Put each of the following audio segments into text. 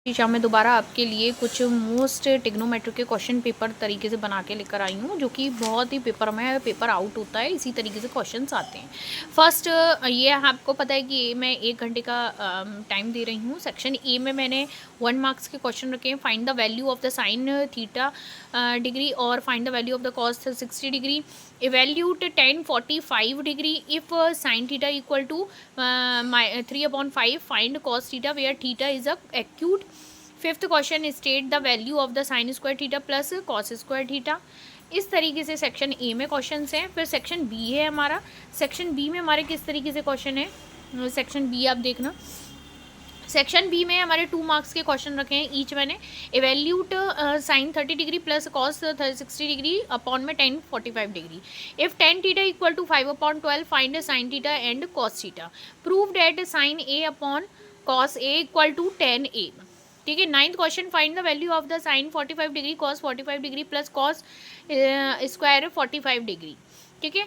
शाम में दोबारा आपके लिए कुछ मोस्ट टिग्नोमेट्रिक के क्वेश्चन पेपर तरीके से बना के लेकर आई हूँ, जो कि बहुत ही पेपर में पेपर आउट होता है, इसी तरीके से क्वेश्चंस आते हैं। फर्स्ट ये आपको पता है कि मैं 1 घंटे का टाइम दे रही हूँ। सेक्शन ए में मैंने 1 मार्क्स के क्वेश्चन रखे हैं। Find the value of the sine theta degree और find the value of the cos 60 degree. Evaluate tan 45 degree if sine theta equal to 3/5 find cos theta where theta is a acute. Fifth question state the value of the sine square theta plus cos square theta. इस तरीके से section A में question हैं। फिर section B है हमारा। Section B में हमारे किस तरीके से क्वेश्चन है, सेक्शन बी आप देखना। सेक्शन बी में हमारे 2 मार्क्स के क्वेश्चन रखे हैं। ईच मैंने evaluate sine 30 degree plus cos 60 degree upon में tan 45 degree. If tan theta equal to 5/12 find sine theta and cos theta. Prove that sine A upon cos A equal to tan A. ठीक है। 9th question find the value of the sine 45 degree cos 45 degree plus cos square 45 degree. ठीक है।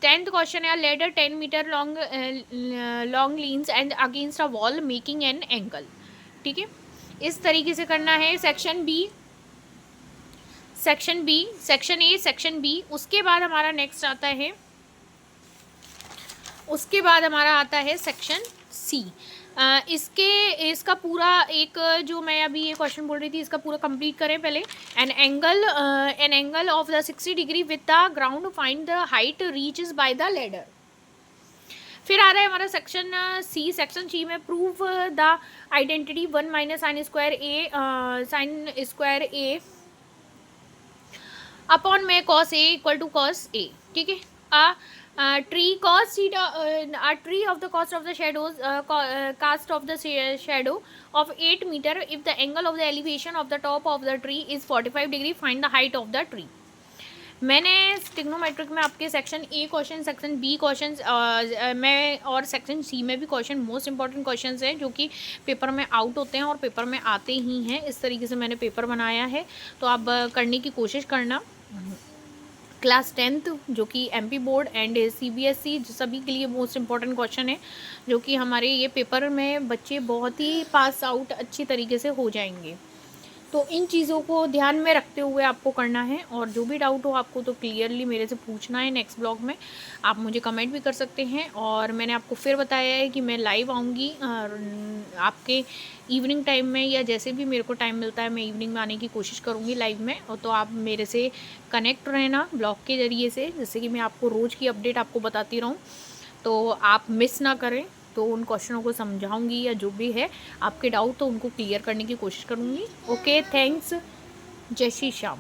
10th question है ladder 10 metre long leans and against a wall making an angle. ठीक है। इस तरीके से करना है। Section B, section B, section A, section B. उसके बाद हमारा नेक्स्ट आता है, उसके बाद हमारा आता है सेक्शन सी। इसका पूरा एक जो मैं अभी ये क्वेश्चन बोल रही थी, इसका पूरा कंप्लीट करें पहले। An angle of the 60 degree with the ground find the height reaches by the ladder. फिर आ रहा है हमारा सेक्शन सी। सेक्शन सी में prove the identity 1 minus sine square A upon में cos A equal to cos A. ठीक है। Tree cos theta, a tree of the cost of the shadows cast of the shadow of 8 meter if the angle of the elevation of the top of the tree is 45 degree find the height of the tree। मैंने trigonometric में आपके section A question, section B question में और section C में भी question most important question हैं जो कि पेपर में आउट होते हैं और पेपर में आते ही हैं। इस तरीके से मैंने पेपर बनाया है, तो आप करने की कोशिश करना। क्लास 10th जो कि एमपी बोर्ड एंड सीबीएसई सभी के लिए मोस्ट इंपॉर्टेंट क्वेश्चन है, जो कि हमारे ये पेपर में बच्चे बहुत ही पास आउट अच्छी तरीके से हो जाएंगे। तो इन चीज़ों को ध्यान में रखते हुए आपको करना है, और जो भी डाउट हो आपको तो क्लियरली मेरे से पूछना है। नेक्स्ट ब्लॉग में आप मुझे कमेंट भी कर सकते हैं, और मैंने आपको फिर बताया है कि मैं लाइव आऊँगी आपके इवनिंग टाइम में, या जैसे भी मेरे को टाइम मिलता है मैं इवनिंग में आने की कोशिश करूँगी लाइव में। और तो आप मेरे से कनेक्ट रहना ब्लॉग के ज़रिए से, जैसे कि मैं आपको रोज़ की अपडेट आपको बताती रहूँ, तो आप मिस ना करें। तो उन क्वेश्चनों को समझाऊंगी, या जो भी है आपके डाउट तो उनको क्लियर करने की कोशिश करूँगी। Okay, thanks. जय श्री श्याम।